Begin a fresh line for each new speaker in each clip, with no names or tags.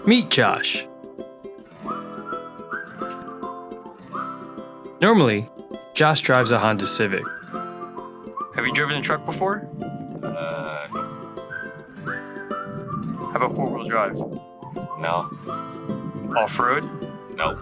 Meet Josh. Normally, Josh drives a Honda Civic. Have you driven a truck before? How about four-wheel drive?
No.
Off-road?
Nope.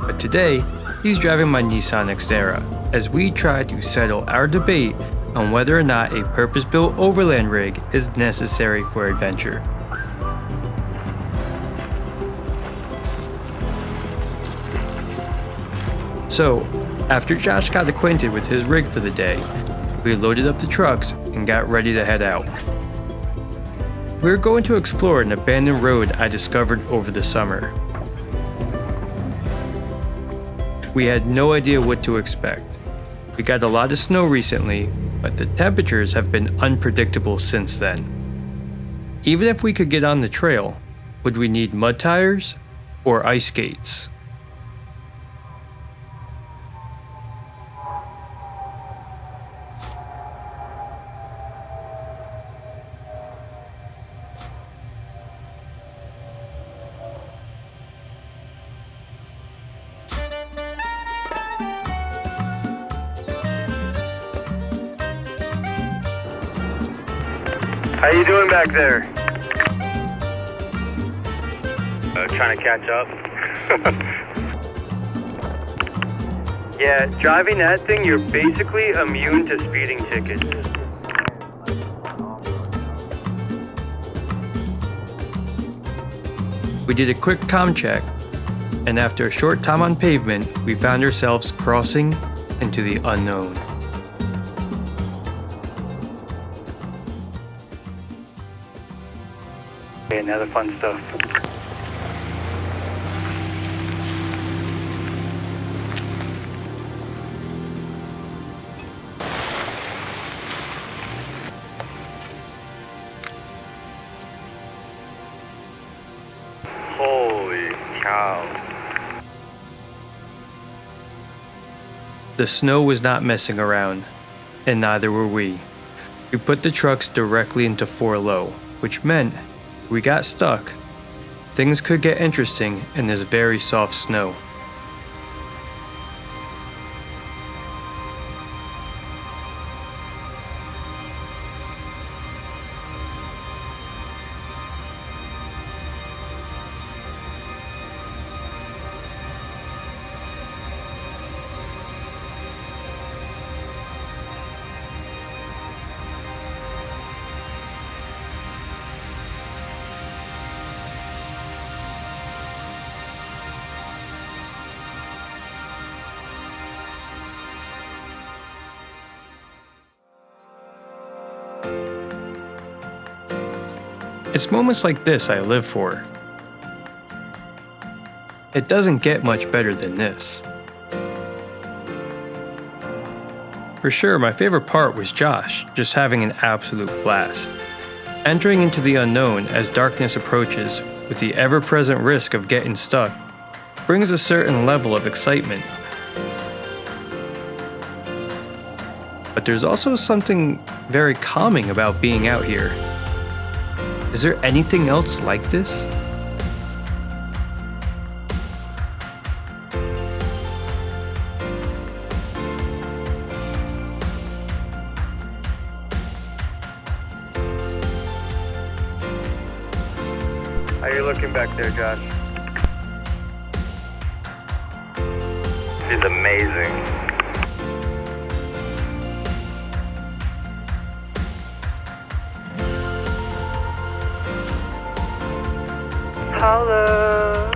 But today, he's driving my Nissan Xterra as we try to settle our debate on whether or not a purpose-built Overland rig is necessary for adventure. So, after Josh got acquainted with his rig for the day, we loaded up the trucks and got ready to head out. We were going to explore an abandoned road I discovered over the summer. We had no idea what to expect. We got a lot of snow recently, but the temperatures have been unpredictable since then. Even if we could get on the trail, would we need mud tires or ice skates?
How you doing back there?
Trying to catch up.
Yeah, driving that thing, you're basically immune to speeding tickets.
We did a quick comm check, and after a short time on pavement, we found ourselves crossing into the unknown.
Okay, now the fun stuff.
Holy cow.
The snow was not messing around, and neither were we. We put the trucks directly into 4 low, which meant if we got stuck, things could get interesting in this very soft snow. It's moments like this I live for. It doesn't get much better than this. For sure, my favorite part was Josh just having an absolute blast. Entering into the unknown as darkness approaches with the ever-present risk of getting stuck brings a certain level of excitement. But there's also something very calming about being out here. Is there anything else like this?
How you looking back there, Josh?
It's amazing.
Holla!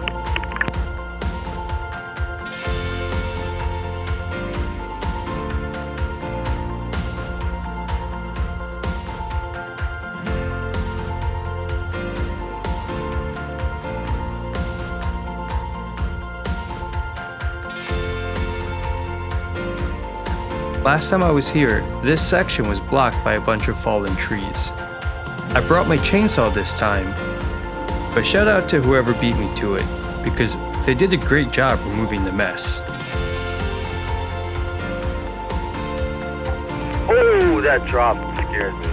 Last time I was here, this section was blocked by a bunch of fallen trees. I brought my chainsaw this time, but shout out to whoever beat me to it, because they did a great job removing the mess.
Oh, that drop scared me.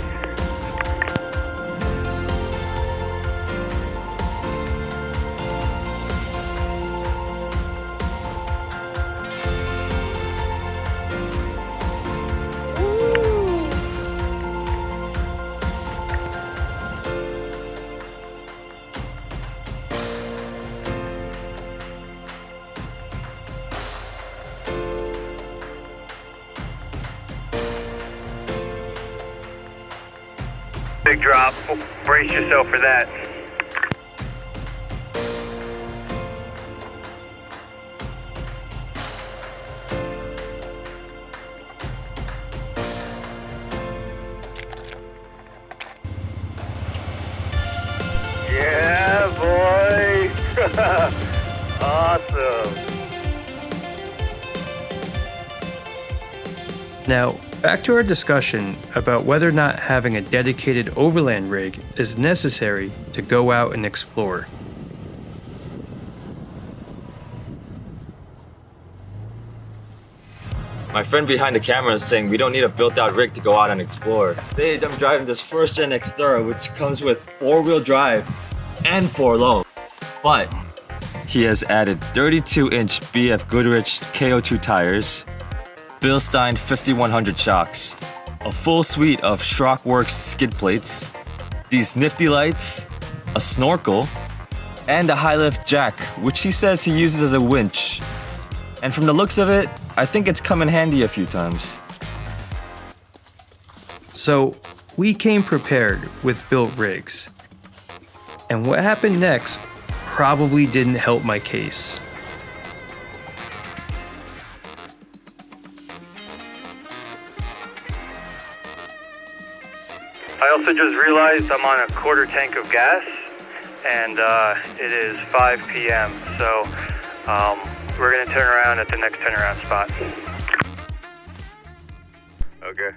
Big drop. Brace yourself for that. Yeah, boy. Awesome.
Now, back to our discussion about whether or not having a dedicated overland rig is necessary to go out and explore.
My friend behind the camera is saying we don't need a built-out rig to go out and explore. Today I'm driving this first-gen Xterra, which comes with 4-wheel drive and 4-low. But he has added 32-inch BF Goodrich KO2 tires, Bilstein 5100 shocks, a full suite of Schrockworks skid plates, these nifty lights, a snorkel, and a high-lift jack, which he says he uses as a winch. And from the looks of it, I think it's come in handy a few times.
So, we came prepared with built rigs. And what happened next probably didn't help my case.
I also just realized I'm on a quarter tank of gas, and it is 5 p.m., so we're going to turn around at the next turnaround spot.
Okay.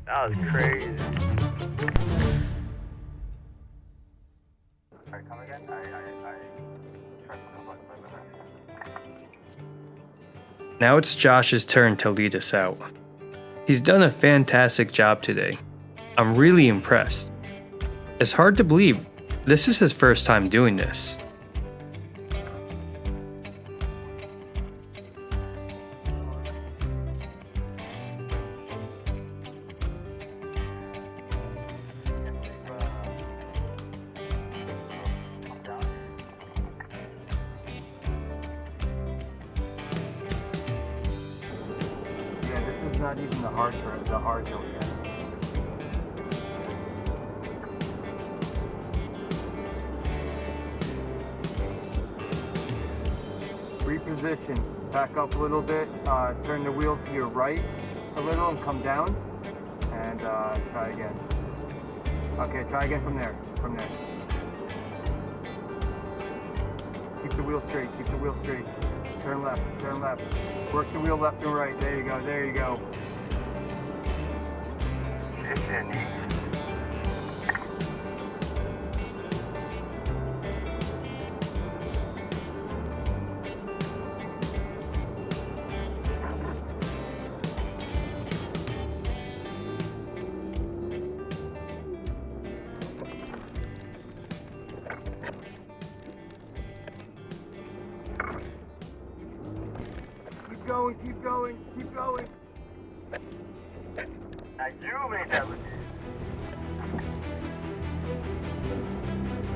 That was crazy.
Come again? I tried to come back.
Now it's Josh's turn to lead us out. He's done a fantastic job today. I'm really impressed. It's hard to believe this is his first time doing this.
not even the hard hill yet. Reposition, back up a little bit, turn the wheel to your right a little and come down, and try again. Okay, try again from there, Keep the wheel straight, Turn left, Work the wheel left and right, there you go. Keep going. Now you made that mistake.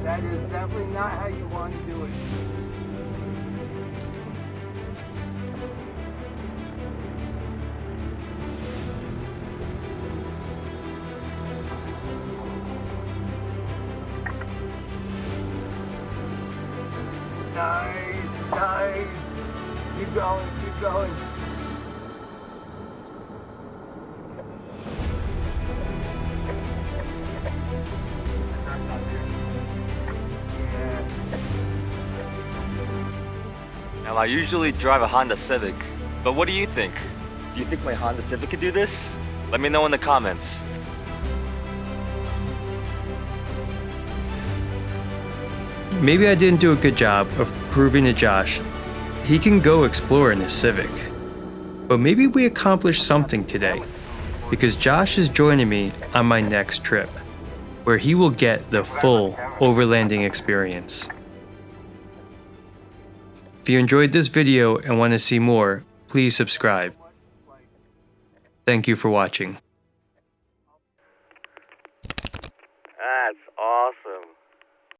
That is definitely not how you want to do it. Nice. Keep going.
Now I usually drive a Honda Civic, but what do you think? Do you think my Honda Civic could do this? Let me know in the comments.
Maybe I didn't do a good job of proving to Josh he can go explore in his Civic. But maybe we accomplished something today, because Josh is joining me on my next trip, where he will get the full overlanding experience. If you enjoyed this video and want to see more, please subscribe. Thank you for watching.